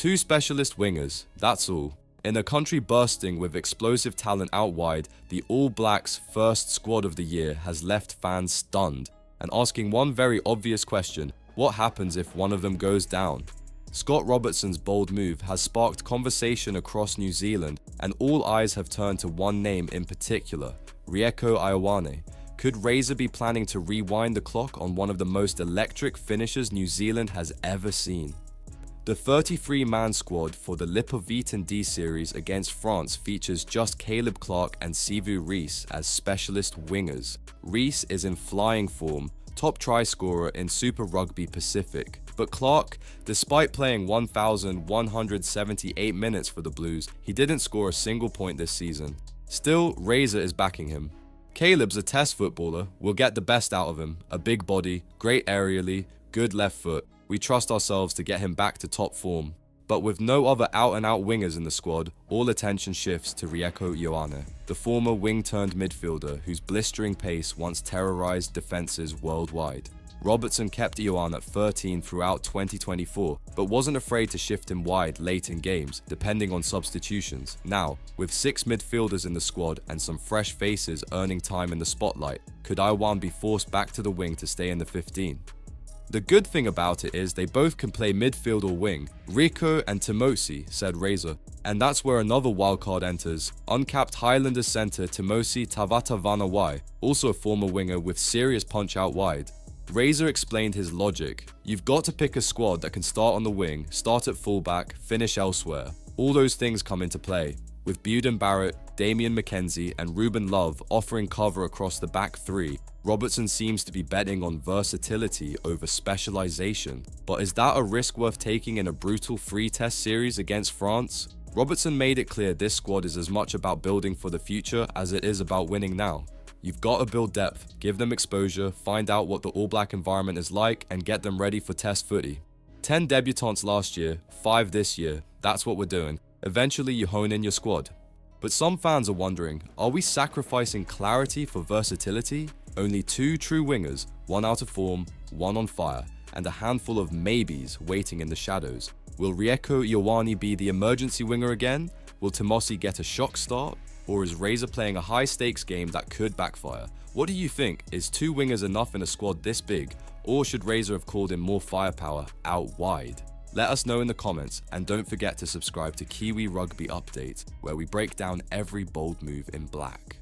Two specialist wingers, that's all. In a country bursting with explosive talent out wide, the All Blacks' first squad of the year has left fans stunned and asking one very obvious question: what happens if one of them goes down? Scott Robertson's bold move has sparked conversation across New Zealand, and all eyes have turned to one name in particular: Rieko Ioane. Could Razor be planning to rewind the clock on one of the most electric finishers New Zealand has ever seen? The 33-man squad for the Lipovitan D series against France features just Caleb Clarke and Sivu Reece as specialist wingers. Reece is in flying form, top try scorer in Super Rugby Pacific. But Clarke, despite playing 1,178 minutes for the Blues, he didn't score a single point this season. Still, Razor is backing him. Caleb's a test footballer, we'll get the best out of him. A big body, great aerially, good left foot. We trust ourselves to get him back to top form. But with no other out-and-out wingers in the squad, all attention shifts to Rieko Ioane, the former wing-turned midfielder whose blistering pace once terrorized defenses worldwide. Robertson kept Ioane at 13 throughout 2024, but wasn't afraid to shift him wide late in games, depending on substitutions. Now, with 6 midfielders in the squad and some fresh faces earning time in the spotlight, could Ioane be forced back to the wing to stay in the 15? The good thing about it is they both can play midfield or wing, Rieko and Timosi, said Razor. And that's where another wildcard enters, uncapped Highlanders centre Timosi Tavattavanawai, also a former winger with serious punch out wide. Razor explained his logic: you've got to pick a squad that can start on the wing, start at fullback, finish elsewhere. All those things come into play, with Beauden Barrett, Damian McKenzie and Ruben Love offering cover across the back three. Robertson seems to be betting on versatility over specialization. But is that a risk worth taking in a brutal free test series against France? Robertson made it clear this squad is as much about building for the future as it is about winning now. You've got to build depth, give them exposure, find out what the All Black environment is like and get them ready for test footy. 10 debutants last year, 5 this year, that's what we're doing. Eventually you hone in your squad. But some fans are wondering, are we sacrificing clarity for versatility? Only 2 true wingers, one out of form, one on fire, and a handful of maybes waiting in the shadows. Will Rieko Ioane be the emergency winger again? Will Timosi get a shock start? Or is Razor playing a high-stakes game that could backfire? What do you think? Is 2 wingers enough in a squad this big? Or should Razor have called in more firepower out wide? Let us know in the comments, and don't forget to subscribe to Kiwi Rugby Updates, where we break down every bold move in black.